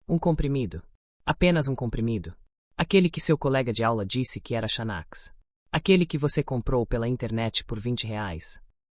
Um comprimido. Apenas um comprimido. Aquele que seu colega de aula disse que era Xanax. Aquele que você comprou pela internet por R$ 20.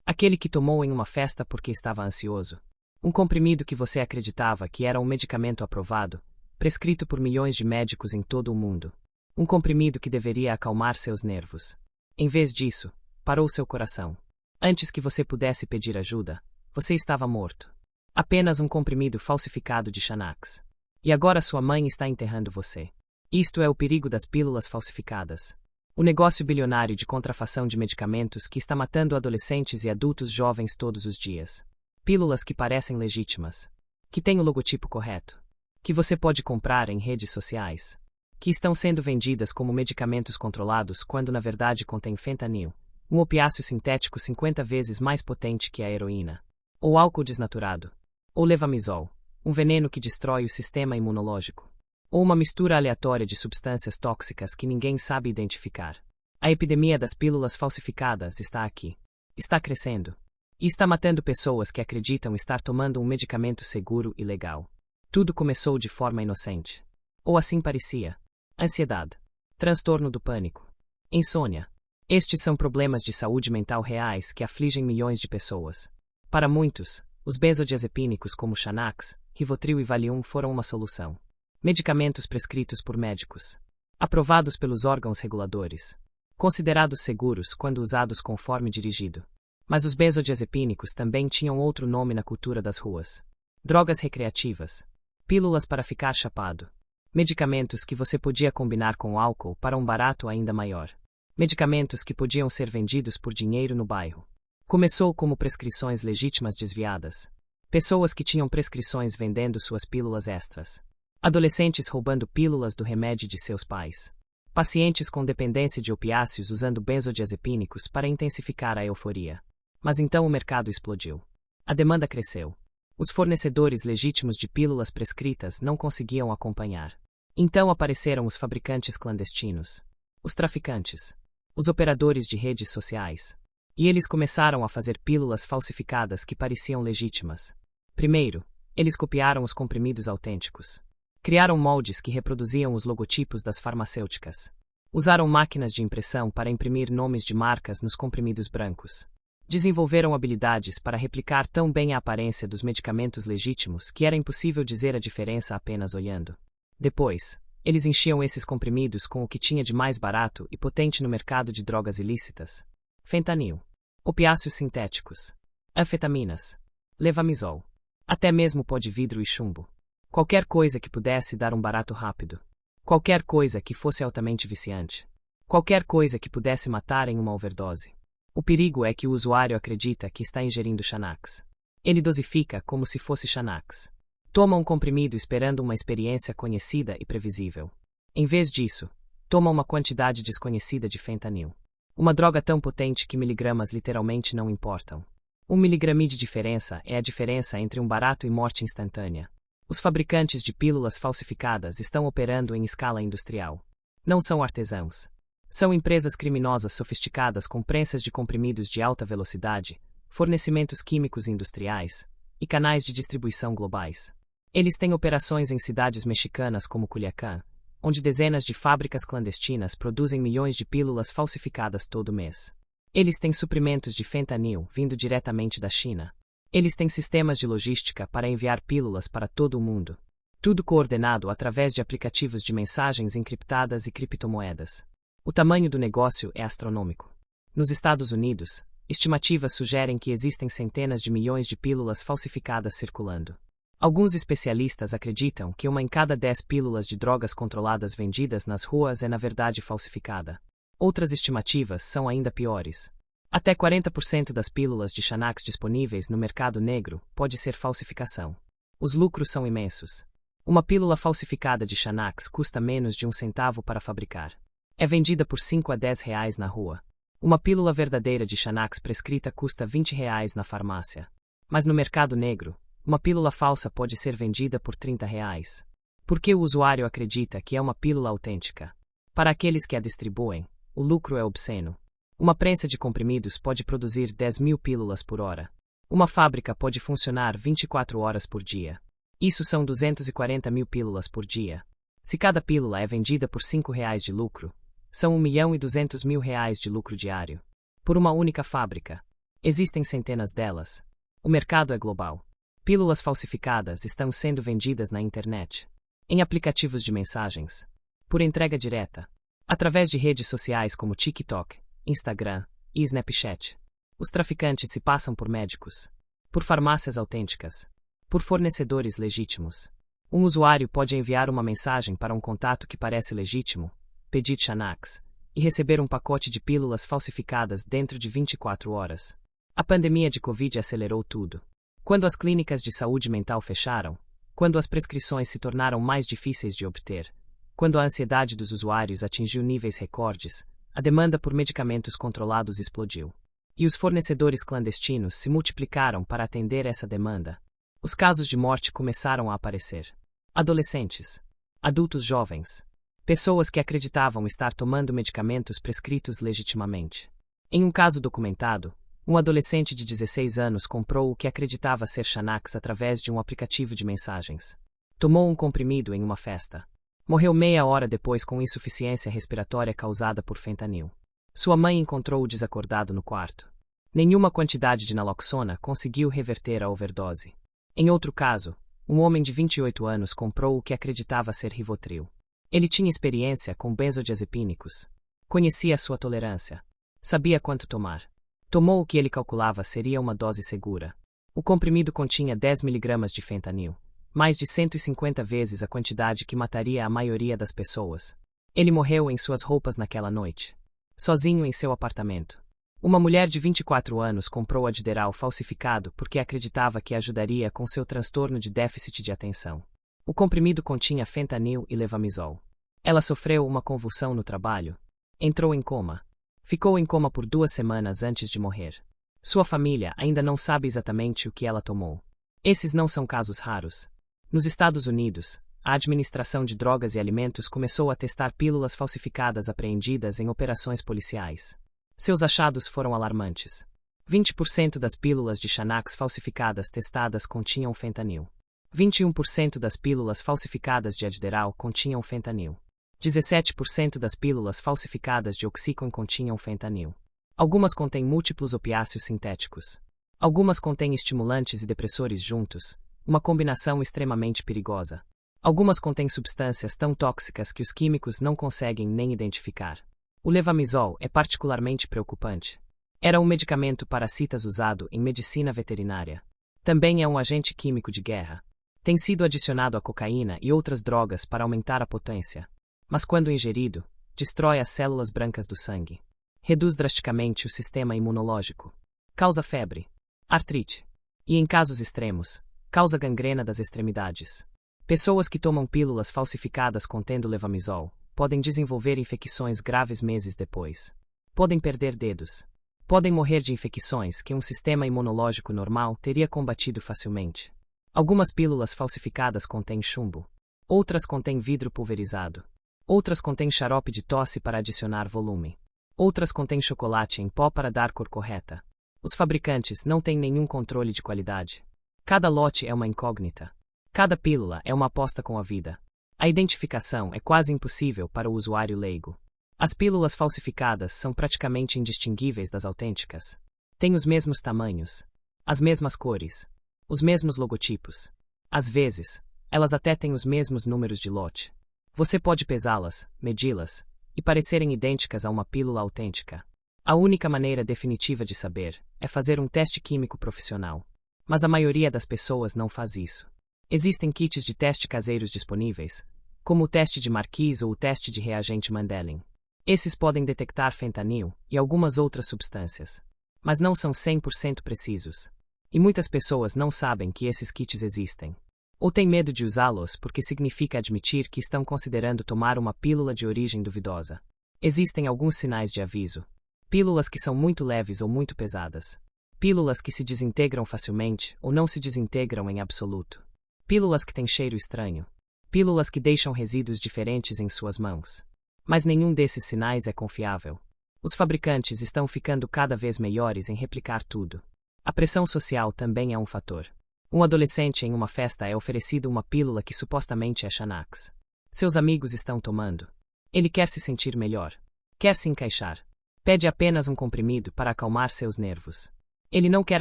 Aquele que tomou em uma festa porque estava ansioso. Um comprimido que você acreditava que era um medicamento aprovado, prescrito por milhões de médicos em todo o mundo. Um comprimido que deveria acalmar seus nervos. Em vez disso, parou seu coração. Antes que você pudesse pedir ajuda, você estava morto. Apenas um comprimido falsificado de Xanax. E agora sua mãe está enterrando você. Isto é o perigo das pílulas falsificadas. O negócio bilionário de contrafação de medicamentos que está matando adolescentes e adultos jovens todos os dias. Pílulas que parecem legítimas. Que têm o logotipo correto. Que você pode comprar em redes sociais. Que estão sendo vendidas como medicamentos controlados quando na verdade contém fentanil, um opiáceo sintético 50 vezes mais potente que a heroína. Ou álcool desnaturado. Ou levamisol, um veneno que destrói o sistema imunológico. Ou uma mistura aleatória de substâncias tóxicas que ninguém sabe identificar. A epidemia das pílulas falsificadas está aqui. Está crescendo. E está matando pessoas que acreditam estar tomando um medicamento seguro e legal. Tudo começou de forma inocente. Ou assim parecia. Ansiedade. Transtorno do pânico. Insônia. Estes são problemas de saúde mental reais que afligem milhões de pessoas. Para muitos, os benzodiazepínicos como Xanax, Rivotril e Valium foram uma solução. Medicamentos prescritos por médicos. Aprovados pelos órgãos reguladores. Considerados seguros quando usados conforme dirigido. Mas os benzodiazepínicos também tinham outro nome na cultura das ruas. Drogas recreativas. Pílulas para ficar chapado. Medicamentos que você podia combinar com álcool para um barato ainda maior. Medicamentos que podiam ser vendidos por dinheiro no bairro. Começou como prescrições legítimas desviadas. Pessoas que tinham prescrições vendendo suas pílulas extras. Adolescentes roubando pílulas do remédio de seus pais. Pacientes com dependência de opiáceos usando benzodiazepínicos para intensificar a euforia. Mas então o mercado explodiu. A demanda cresceu. Os fornecedores legítimos de pílulas prescritas não conseguiam acompanhar. Então apareceram os fabricantes clandestinos. Os traficantes. Os operadores de redes sociais. E eles começaram a fazer pílulas falsificadas que pareciam legítimas. Primeiro, eles copiaram os comprimidos autênticos. Criaram moldes que reproduziam os logotipos das farmacêuticas. Usaram máquinas de impressão para imprimir nomes de marcas nos comprimidos brancos. Desenvolveram habilidades para replicar tão bem a aparência dos medicamentos legítimos que era impossível dizer a diferença apenas olhando. Depois, eles enchiam esses comprimidos com o que tinha de mais barato e potente no mercado de drogas ilícitas. Fentanil. Opiáceos sintéticos. Anfetaminas. Levamisol. Até mesmo pó de vidro e chumbo. Qualquer coisa que pudesse dar um barato rápido. Qualquer coisa que fosse altamente viciante. Qualquer coisa que pudesse matar em uma overdose. O perigo é que o usuário acredita que está ingerindo Xanax. Ele dosifica como se fosse Xanax. Toma um comprimido esperando uma experiência conhecida e previsível. Em vez disso, toma uma quantidade desconhecida de fentanil. Uma droga tão potente que miligramas literalmente não importam. 1 mg de diferença é a diferença entre um barato e morte instantânea. Os fabricantes de pílulas falsificadas estão operando em escala industrial. Não são artesãos. São empresas criminosas sofisticadas com prensas de comprimidos de alta velocidade, fornecimentos químicos industriais e canais de distribuição globais. Eles têm operações em cidades mexicanas como Culiacán, onde dezenas de fábricas clandestinas produzem milhões de pílulas falsificadas todo mês. Eles têm suprimentos de fentanil vindo diretamente da China. Eles têm sistemas de logística para enviar pílulas para todo o mundo. Tudo coordenado através de aplicativos de mensagens encriptadas e criptomoedas. O tamanho do negócio é astronômico. Nos Estados Unidos, estimativas sugerem que existem centenas de milhões de pílulas falsificadas circulando. Alguns especialistas acreditam que 1 em cada 10 pílulas de drogas controladas vendidas nas ruas é na verdade falsificada. Outras estimativas são ainda piores. Até 40% das pílulas de Xanax disponíveis no mercado negro pode ser falsificação. Os lucros são imensos. Uma pílula falsificada de Xanax custa menos de 1 centavo para fabricar. É vendida por 5 a 10 reais na rua. Uma pílula verdadeira de Xanax prescrita custa 20 reais na farmácia. Mas no mercado negro, uma pílula falsa pode ser vendida por 30 reais. Porque o usuário acredita que é uma pílula autêntica. Para aqueles que a distribuem, o lucro é obsceno. Uma prensa de comprimidos pode produzir 10.000 pílulas por hora. Uma fábrica pode funcionar 24 horas por dia. Isso são 240 mil pílulas por dia. Se cada pílula é vendida por R$ 5 de lucro, são R$ 1.200.000 de lucro diário. Por uma única fábrica. Existem centenas delas. O mercado é global. Pílulas falsificadas estão sendo vendidas na internet, em aplicativos de mensagens, por entrega direta, através de redes sociais como TikTok, Instagram e Snapchat. Os traficantes se passam por médicos, por farmácias autênticas, por fornecedores legítimos. Um usuário pode enviar uma mensagem para um contato que parece legítimo, pedir Xanax, e receber um pacote de pílulas falsificadas dentro de 24 horas. A pandemia de Covid acelerou tudo. Quando as clínicas de saúde mental fecharam, quando as prescrições se tornaram mais difíceis de obter, quando a ansiedade dos usuários atingiu níveis recordes, a demanda por medicamentos controlados explodiu. E os fornecedores clandestinos se multiplicaram para atender essa demanda. Os casos de morte começaram a aparecer. Adolescentes, adultos jovens, pessoas que acreditavam estar tomando medicamentos prescritos legitimamente. Em um caso documentado, um adolescente de 16 anos comprou o que acreditava ser Xanax através de um aplicativo de mensagens. Tomou um comprimido em uma festa. Morreu meia hora depois com insuficiência respiratória causada por fentanil. Sua mãe encontrou-o desacordado no quarto. Nenhuma quantidade de naloxona conseguiu reverter a overdose. Em outro caso, um homem de 28 anos comprou o que acreditava ser Rivotril. Ele tinha experiência com benzodiazepínicos. Conhecia sua tolerância. Sabia quanto tomar. Tomou o que ele calculava seria uma dose segura. O comprimido continha 10 mg de fentanil, mais de 150 vezes a quantidade que mataria a maioria das pessoas. Ele morreu em suas roupas naquela noite. Sozinho em seu apartamento. Uma mulher de 24 anos comprou Adderall falsificado porque acreditava que ajudaria com seu transtorno de déficit de atenção. O comprimido continha fentanil e levamisol. Ela sofreu uma convulsão no trabalho. Entrou em coma. Ficou em coma por 2 semanas antes de morrer. Sua família ainda não sabe exatamente o que ela tomou. Esses não são casos raros. Nos Estados Unidos, a Administração de Drogas e Alimentos começou a testar pílulas falsificadas apreendidas em operações policiais. Seus achados foram alarmantes. 20% das pílulas de Xanax falsificadas testadas continham fentanil. 21% das pílulas falsificadas de Adderall continham fentanil. 17% das pílulas falsificadas de Oxycontin continham fentanil. Algumas contêm múltiplos opiáceos sintéticos. Algumas contêm estimulantes e depressores juntos, uma combinação extremamente perigosa. Algumas contêm substâncias tão tóxicas que os químicos não conseguem nem identificar. O levamisol é particularmente preocupante. Era um medicamento parasitas usado em medicina veterinária. Também é um agente químico de guerra. Tem sido adicionado à cocaína e outras drogas para aumentar a potência. Mas quando ingerido, destrói as células brancas do sangue. Reduz drasticamente o sistema imunológico. Causa febre, artrite. E em casos extremos, causa gangrena das extremidades. Pessoas que tomam pílulas falsificadas contendo levamisol podem desenvolver infecções graves meses depois. Podem perder dedos. Podem morrer de infecções que um sistema imunológico normal teria combatido facilmente. Algumas pílulas falsificadas contêm chumbo. Outras contêm vidro pulverizado. Outras contêm xarope de tosse para adicionar volume. Outras contêm chocolate em pó para dar cor correta. Os fabricantes não têm nenhum controle de qualidade. Cada lote é uma incógnita. Cada pílula é uma aposta com a vida. A identificação é quase impossível para o usuário leigo. As pílulas falsificadas são praticamente indistinguíveis das autênticas. Têm os mesmos tamanhos, as mesmas cores, os mesmos logotipos. Às vezes, elas até têm os mesmos números de lote. Você pode pesá-las, medi-las, e parecerem idênticas a uma pílula autêntica. A única maneira definitiva de saber é fazer um teste químico profissional. Mas a maioria das pessoas não faz isso. Existem kits de teste caseiros disponíveis, como o teste de Marquis ou o teste de reagente Mandelin. Esses podem detectar fentanil e algumas outras substâncias, mas não são 100% precisos. E muitas pessoas não sabem que esses kits existem. Ou têm medo de usá-los porque significa admitir que estão considerando tomar uma pílula de origem duvidosa. Existem alguns sinais de aviso. Pílulas que são muito leves ou muito pesadas. Pílulas que se desintegram facilmente ou não se desintegram em absoluto. Pílulas que têm cheiro estranho. Pílulas que deixam resíduos diferentes em suas mãos. Mas nenhum desses sinais é confiável. Os fabricantes estão ficando cada vez melhores em replicar tudo. A pressão social também é um fator. Um adolescente em uma festa é oferecido uma pílula que supostamente é Xanax. Seus amigos estão tomando. Ele quer se sentir melhor. Quer se encaixar. Pede apenas um comprimido para acalmar seus nervos. Ele não quer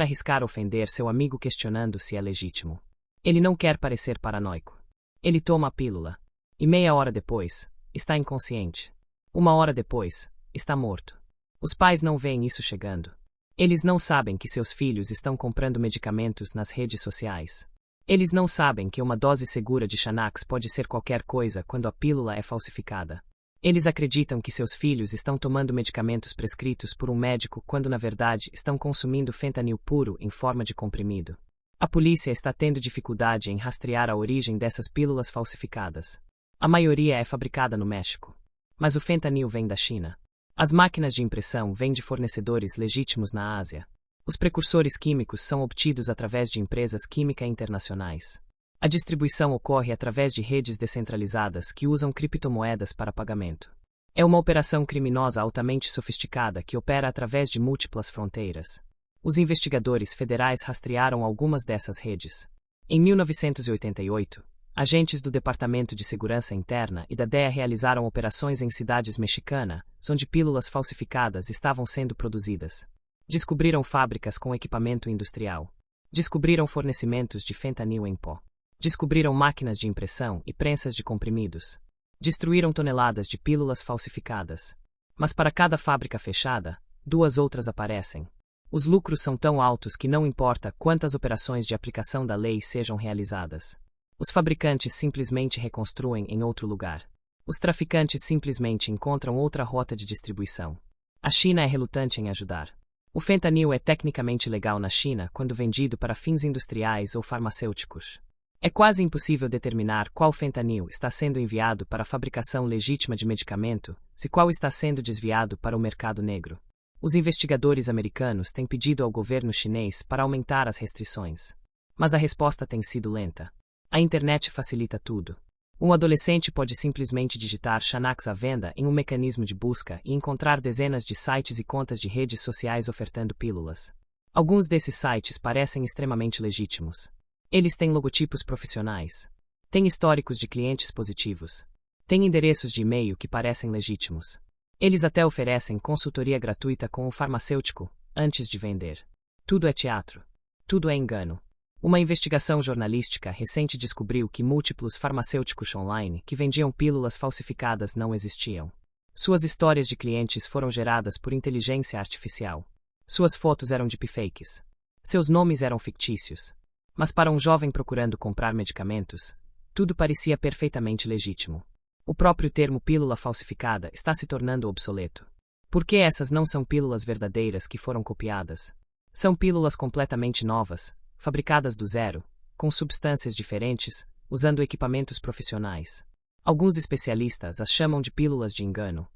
arriscar ofender seu amigo questionando se é legítimo. Ele não quer parecer paranoico. Ele toma a pílula. E meia hora depois, está inconsciente. Uma hora depois, está morto. Os pais não veem isso chegando. Eles não sabem que seus filhos estão comprando medicamentos nas redes sociais. Eles não sabem que uma dose segura de Xanax pode ser qualquer coisa quando a pílula é falsificada. Eles acreditam que seus filhos estão tomando medicamentos prescritos por um médico quando, na verdade, estão consumindo fentanil puro em forma de comprimido. A polícia está tendo dificuldade em rastrear a origem dessas pílulas falsificadas. A maioria é fabricada no México. Mas o fentanil vem da China. As máquinas de impressão vêm de fornecedores legítimos na Ásia. Os precursores químicos são obtidos através de empresas químicas internacionais. A distribuição ocorre através de redes descentralizadas que usam criptomoedas para pagamento. É uma operação criminosa altamente sofisticada que opera através de múltiplas fronteiras. Os investigadores federais rastrearam algumas dessas redes. Em 1988, agentes do Departamento de Segurança Interna e da DEA realizaram operações em cidades mexicanas, onde pílulas falsificadas estavam sendo produzidas. Descobriram fábricas com equipamento industrial. Descobriram fornecimentos de fentanil em pó. Descobriram máquinas de impressão e prensas de comprimidos. Destruíram toneladas de pílulas falsificadas. Mas para cada fábrica fechada, 2 outras aparecem. Os lucros são tão altos que não importa quantas operações de aplicação da lei sejam realizadas. Os fabricantes simplesmente reconstruem em outro lugar. Os traficantes simplesmente encontram outra rota de distribuição. A China é relutante em ajudar. O fentanil é tecnicamente legal na China quando vendido para fins industriais ou farmacêuticos. É quase impossível determinar qual fentanil está sendo enviado para a fabricação legítima de medicamento, se qual está sendo desviado para o mercado negro. Os investigadores americanos têm pedido ao governo chinês para aumentar as restrições. Mas a resposta tem sido lenta. A internet facilita tudo. Um adolescente pode simplesmente digitar Xanax à venda em um mecanismo de busca e encontrar dezenas de sites e contas de redes sociais ofertando pílulas. Alguns desses sites parecem extremamente legítimos. Eles têm logotipos profissionais. Têm históricos de clientes positivos. Têm endereços de e-mail que parecem legítimos. Eles até oferecem consultoria gratuita com o farmacêutico, antes de vender. Tudo é teatro. Tudo é engano. Uma investigação jornalística recente descobriu que múltiplos farmacêuticos online que vendiam pílulas falsificadas não existiam. Suas histórias de clientes foram geradas por inteligência artificial. Suas fotos eram deepfakes. Seus nomes eram fictícios. Mas para um jovem procurando comprar medicamentos, tudo parecia perfeitamente legítimo. O próprio termo pílula falsificada está se tornando obsoleto. Por que essas não são pílulas verdadeiras que foram copiadas? São pílulas completamente novas, fabricadas do zero, com substâncias diferentes, usando equipamentos profissionais. Alguns especialistas as chamam de pílulas de engano.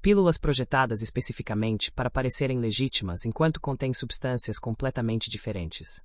Pílulas projetadas especificamente para parecerem legítimas enquanto contêm substâncias completamente diferentes.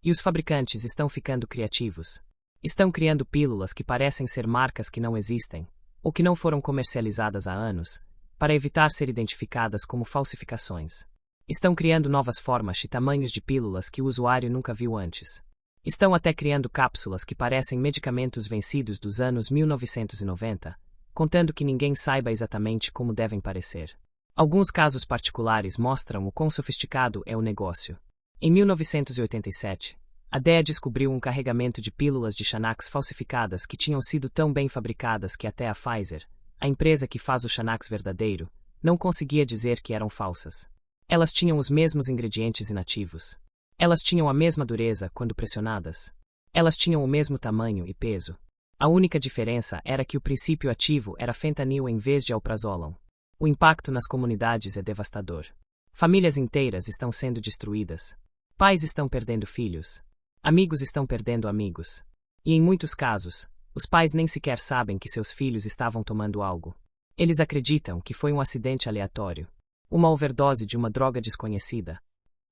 E os fabricantes estão ficando criativos. Estão criando pílulas que parecem ser marcas que não existem, ou que não foram comercializadas há anos, para evitar ser identificadas como falsificações. Estão criando novas formas e tamanhos de pílulas que o usuário nunca viu antes. Estão até criando cápsulas que parecem medicamentos vencidos dos anos 1990, contando que ninguém saiba exatamente como devem parecer. Alguns casos particulares mostram o quão sofisticado é o negócio. Em 1987, a DEA descobriu um carregamento de pílulas de Xanax falsificadas que tinham sido tão bem fabricadas que até a Pfizer, a empresa que faz o Xanax verdadeiro, não conseguia dizer que eram falsas. Elas tinham os mesmos ingredientes inativos. Elas tinham a mesma dureza quando pressionadas. Elas tinham o mesmo tamanho e peso. A única diferença era que o princípio ativo era fentanil em vez de alprazolam. O impacto nas comunidades é devastador. Famílias inteiras estão sendo destruídas. Pais estão perdendo filhos. Amigos estão perdendo amigos. E em muitos casos, os pais nem sequer sabem que seus filhos estavam tomando algo. Eles acreditam que foi um acidente aleatório. Uma overdose de uma droga desconhecida.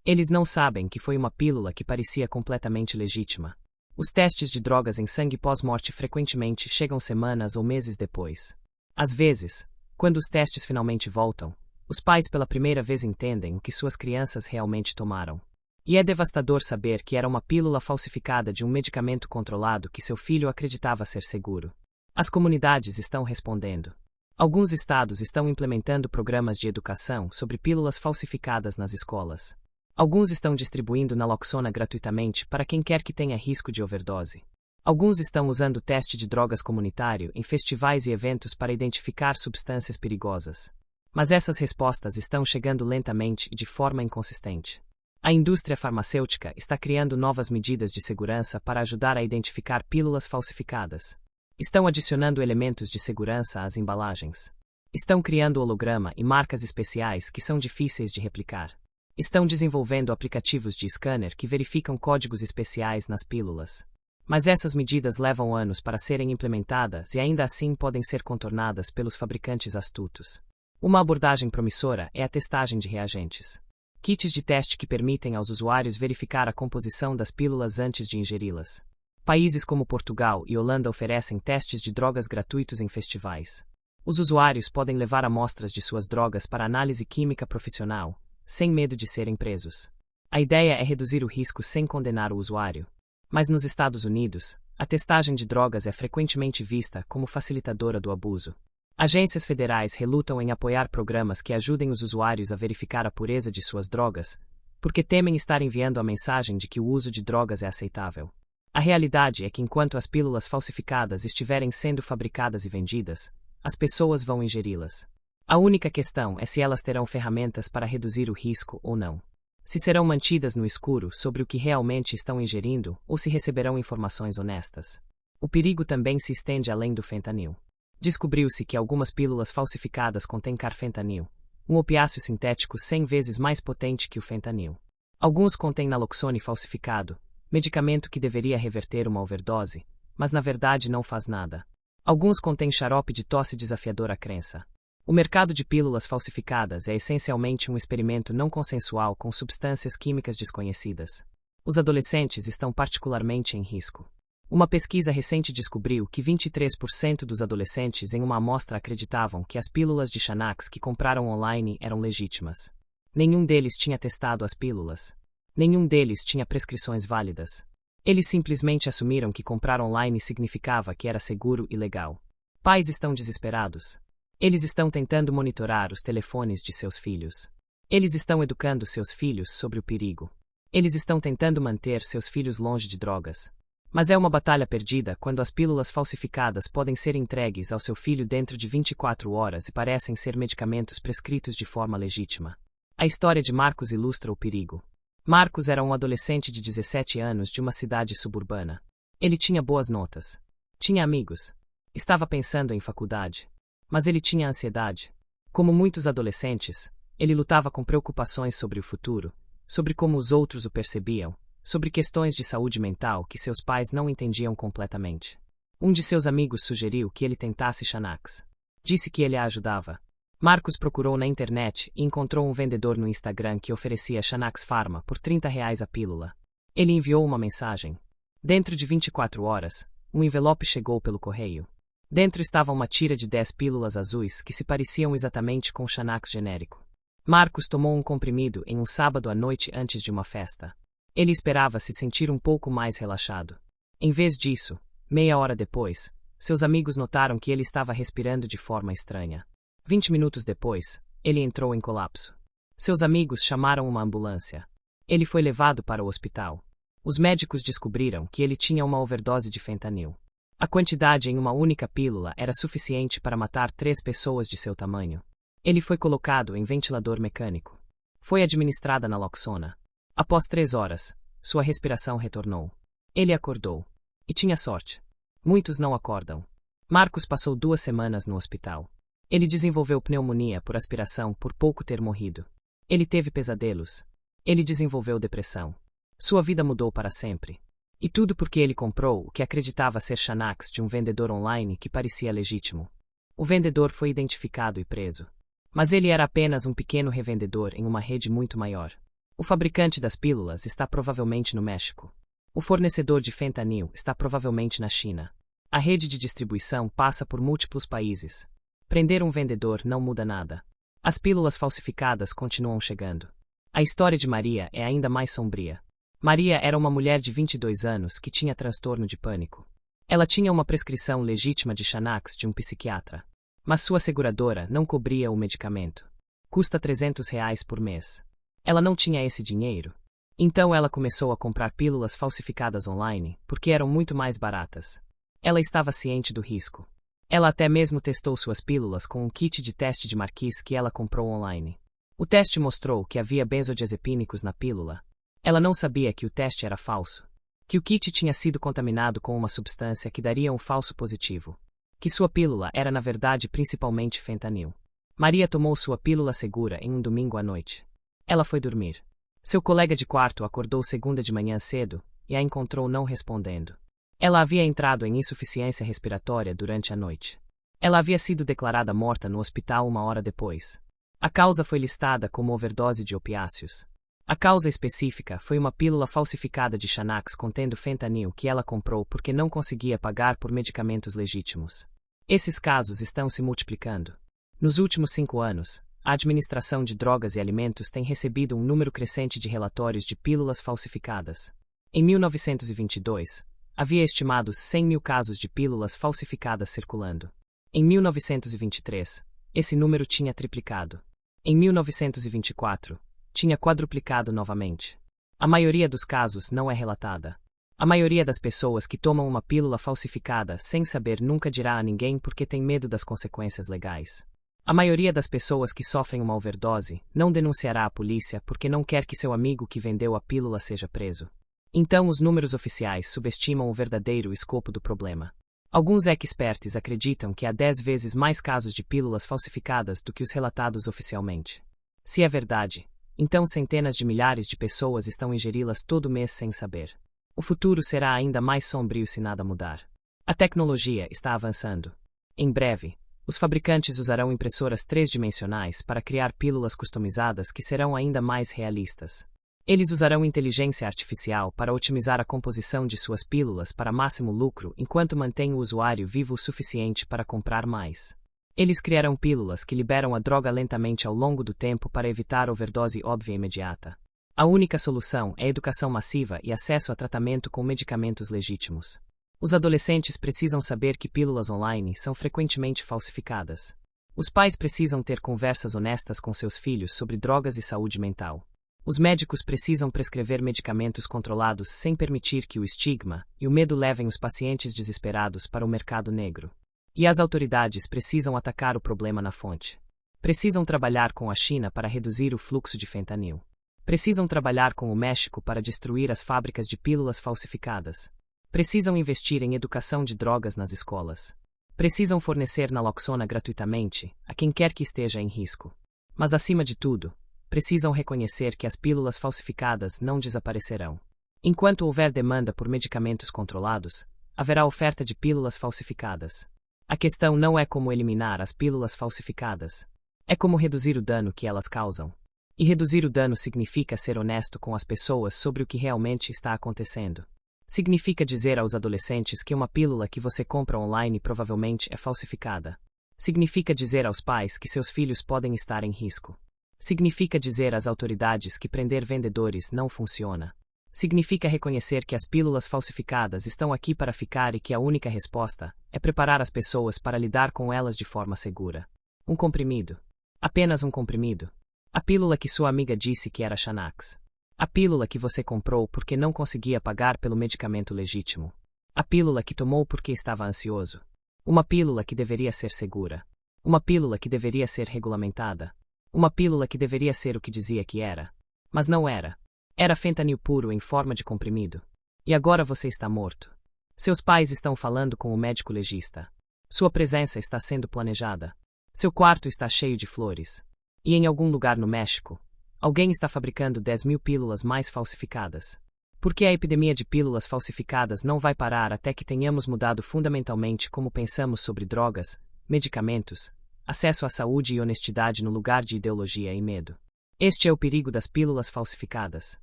Eles não sabem que foi uma pílula que parecia completamente legítima. Os testes de drogas em sangue pós-morte frequentemente chegam semanas ou meses depois. Às vezes, quando os testes finalmente voltam, os pais pela primeira vez entendem o que suas crianças realmente tomaram. E é devastador saber que era uma pílula falsificada de um medicamento controlado que seu filho acreditava ser seguro. As comunidades estão respondendo. Alguns estados estão implementando programas de educação sobre pílulas falsificadas nas escolas. Alguns estão distribuindo naloxona gratuitamente para quem quer que tenha risco de overdose. Alguns estão usando teste de drogas comunitário em festivais e eventos para identificar substâncias perigosas. Mas essas respostas estão chegando lentamente e de forma inconsistente. A indústria farmacêutica está criando novas medidas de segurança para ajudar a identificar pílulas falsificadas. Estão adicionando elementos de segurança às embalagens. Estão criando holograma e marcas especiais que são difíceis de replicar. Estão desenvolvendo aplicativos de scanner que verificam códigos especiais nas pílulas. Mas essas medidas levam anos para serem implementadas e ainda assim podem ser contornadas pelos fabricantes astutos. Uma abordagem promissora é a testagem de reagentes. Kits de teste que permitem aos usuários verificar a composição das pílulas antes de ingeri-las. Países como Portugal e Holanda oferecem testes de drogas gratuitos em festivais. Os usuários podem levar amostras de suas drogas para análise química profissional, sem medo de serem presos. A ideia é reduzir o risco sem condenar o usuário. Mas nos Estados Unidos, a testagem de drogas é frequentemente vista como facilitadora do abuso. Agências federais relutam em apoiar programas que ajudem os usuários a verificar a pureza de suas drogas, porque temem estar enviando a mensagem de que o uso de drogas é aceitável. A realidade é que enquanto as pílulas falsificadas estiverem sendo fabricadas e vendidas, as pessoas vão ingeri-las. A única questão é se elas terão ferramentas para reduzir o risco ou não. Se serão mantidas no escuro sobre o que realmente estão ingerindo ou se receberão informações honestas. O perigo também se estende além do fentanil. Descobriu-se que algumas pílulas falsificadas contêm carfentanil, um opiáceo sintético 100 vezes mais potente que o fentanil. Alguns contêm naloxone falsificado, medicamento que deveria reverter uma overdose, mas na verdade não faz nada. Alguns contêm xarope de tosse desafiador à crença. O mercado de pílulas falsificadas é essencialmente um experimento não consensual com substâncias químicas desconhecidas. Os adolescentes estão particularmente em risco. Uma pesquisa recente descobriu que 23% dos adolescentes em uma amostra acreditavam que as pílulas de Xanax que compraram online eram legítimas. Nenhum deles tinha testado as pílulas. Nenhum deles tinha prescrições válidas. Eles simplesmente assumiram que comprar online significava que era seguro e legal. Pais estão desesperados. Eles estão tentando monitorar os telefones de seus filhos. Eles estão educando seus filhos sobre o perigo. Eles estão tentando manter seus filhos longe de drogas. Mas é uma batalha perdida quando as pílulas falsificadas podem ser entregues ao seu filho dentro de 24 horas e parecem ser medicamentos prescritos de forma legítima. A história de Marcos ilustra o perigo. Marcos era um adolescente de 17 anos de uma cidade suburbana. Ele tinha boas notas. Tinha amigos. Estava pensando em faculdade. Mas ele tinha ansiedade. Como muitos adolescentes, ele lutava com preocupações sobre o futuro, sobre como os outros o percebiam, sobre questões de saúde mental que seus pais não entendiam completamente. Um de seus amigos sugeriu que ele tentasse Xanax. Disse que ele a ajudava. Marcos procurou na internet e encontrou um vendedor no Instagram que oferecia Xanax Pharma por R$ 30 a pílula. Ele enviou uma mensagem. Dentro de 24 horas, um envelope chegou pelo correio. Dentro estava uma tira de 10 pílulas azuis que se pareciam exatamente com o Xanax genérico. Marcos tomou um comprimido em um sábado à noite antes de uma festa. Ele esperava se sentir um pouco mais relaxado. Em vez disso, meia hora depois, seus amigos notaram que ele estava respirando de forma estranha. 20 minutos depois, ele entrou em colapso. Seus amigos chamaram uma ambulância. Ele foi levado para o hospital. Os médicos descobriram que ele tinha uma overdose de fentanil. A quantidade em uma única pílula era suficiente para matar 3 pessoas de seu tamanho. Ele foi colocado em ventilador mecânico. Foi administrada naloxona. Após 3 horas, sua respiração retornou. Ele acordou. E tinha sorte. Muitos não acordam. Marcos passou 2 semanas no hospital. Ele desenvolveu pneumonia por aspiração por pouco ter morrido. Ele teve pesadelos. Ele desenvolveu depressão. Sua vida mudou para sempre. E tudo porque ele comprou o que acreditava ser Xanax de um vendedor online que parecia legítimo. O vendedor foi identificado e preso. Mas ele era apenas um pequeno revendedor em uma rede muito maior. O fabricante das pílulas está provavelmente no México. O fornecedor de fentanil está provavelmente na China. A rede de distribuição passa por múltiplos países. Prender um vendedor não muda nada. As pílulas falsificadas continuam chegando. A história de Maria é ainda mais sombria. Maria era uma mulher de 22 anos que tinha transtorno de pânico. Ela tinha uma prescrição legítima de Xanax de um psiquiatra. Mas sua seguradora não cobria o medicamento. Custa R$ 300 por mês. Ela não tinha esse dinheiro. Então ela começou a comprar pílulas falsificadas online, porque eram muito mais baratas. Ela estava ciente do risco. Ela até mesmo testou suas pílulas com um kit de teste de Marquis que ela comprou online. O teste mostrou que havia benzodiazepínicos na pílula. Ela não sabia que o teste era falso. Que o kit tinha sido contaminado com uma substância que daria um falso positivo. Que sua pílula era na verdade principalmente fentanil. Maria tomou sua pílula segura em um domingo à noite. Ela foi dormir. Seu colega de quarto acordou segunda de manhã cedo e a encontrou não respondendo. Ela havia entrado em insuficiência respiratória durante a noite. Ela havia sido declarada morta no hospital 1 hora depois. A causa foi listada como overdose de opiáceos. A causa específica foi uma pílula falsificada de Xanax contendo fentanil que ela comprou porque não conseguia pagar por medicamentos legítimos. Esses casos estão se multiplicando. Nos últimos 5 anos, a Administração de Drogas e Alimentos tem recebido um número crescente de relatórios de pílulas falsificadas. Em 1922, havia estimados 100.000 casos de pílulas falsificadas circulando. Em 1923, esse número tinha triplicado. Em 1924, tinha quadruplicado novamente. A maioria dos casos não é relatada. A maioria das pessoas que tomam uma pílula falsificada sem saber nunca dirá a ninguém porque tem medo das consequências legais. A maioria das pessoas que sofrem uma overdose não denunciará a polícia porque não quer que seu amigo que vendeu a pílula seja preso. Então os números oficiais subestimam o verdadeiro escopo do problema. Alguns experts acreditam que há 10 vezes mais casos de pílulas falsificadas do que os relatados oficialmente. Se é verdade, então centenas de milhares de pessoas estão ingeri-las todo mês sem saber. O futuro será ainda mais sombrio se nada mudar. A tecnologia está avançando. Em breve, os fabricantes usarão impressoras 3-dimensionais para criar pílulas customizadas que serão ainda mais realistas. Eles usarão inteligência artificial para otimizar a composição de suas pílulas para máximo lucro enquanto mantêm o usuário vivo o suficiente para comprar mais. Eles criarão pílulas que liberam a droga lentamente ao longo do tempo para evitar overdose óbvia e imediata. A única solução é educação massiva e acesso a tratamento com medicamentos legítimos. Os adolescentes precisam saber que pílulas online são frequentemente falsificadas. Os pais precisam ter conversas honestas com seus filhos sobre drogas e saúde mental. Os médicos precisam prescrever medicamentos controlados sem permitir que o estigma e o medo levem os pacientes desesperados para o mercado negro. E as autoridades precisam atacar o problema na fonte. Precisam trabalhar com a China para reduzir o fluxo de fentanil. Precisam trabalhar com o México para destruir as fábricas de pílulas falsificadas. Precisam investir em educação de drogas nas escolas. Precisam fornecer naloxona gratuitamente a quem quer que esteja em risco. Mas, acima de tudo, precisam reconhecer que as pílulas falsificadas não desaparecerão. Enquanto houver demanda por medicamentos controlados, haverá oferta de pílulas falsificadas. A questão não é como eliminar as pílulas falsificadas. É como reduzir o dano que elas causam. E reduzir o dano significa ser honesto com as pessoas sobre o que realmente está acontecendo. Significa dizer aos adolescentes que uma pílula que você compra online provavelmente é falsificada. Significa dizer aos pais que seus filhos podem estar em risco. Significa dizer às autoridades que prender vendedores não funciona. Significa reconhecer que as pílulas falsificadas estão aqui para ficar e que a única resposta é preparar as pessoas para lidar com elas de forma segura. Um comprimido. Apenas um comprimido. A pílula que sua amiga disse que era Xanax. A pílula que você comprou porque não conseguia pagar pelo medicamento legítimo. A pílula que tomou porque estava ansioso. Uma pílula que deveria ser segura. Uma pílula que deveria ser regulamentada. Uma pílula que deveria ser o que dizia que era. Mas não era. Era fentanil puro em forma de comprimido. E agora você está morto. Seus pais estão falando com o médico legista. Sua presença está sendo planejada. Seu quarto está cheio de flores. E em algum lugar no México, alguém está fabricando 10.000 pílulas mais falsificadas. Porque a epidemia de pílulas falsificadas não vai parar até que tenhamos mudado fundamentalmente como pensamos sobre drogas, medicamentos, acesso à saúde e honestidade no lugar de ideologia e medo. Este é o perigo das pílulas falsificadas.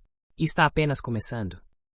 E está apenas começando.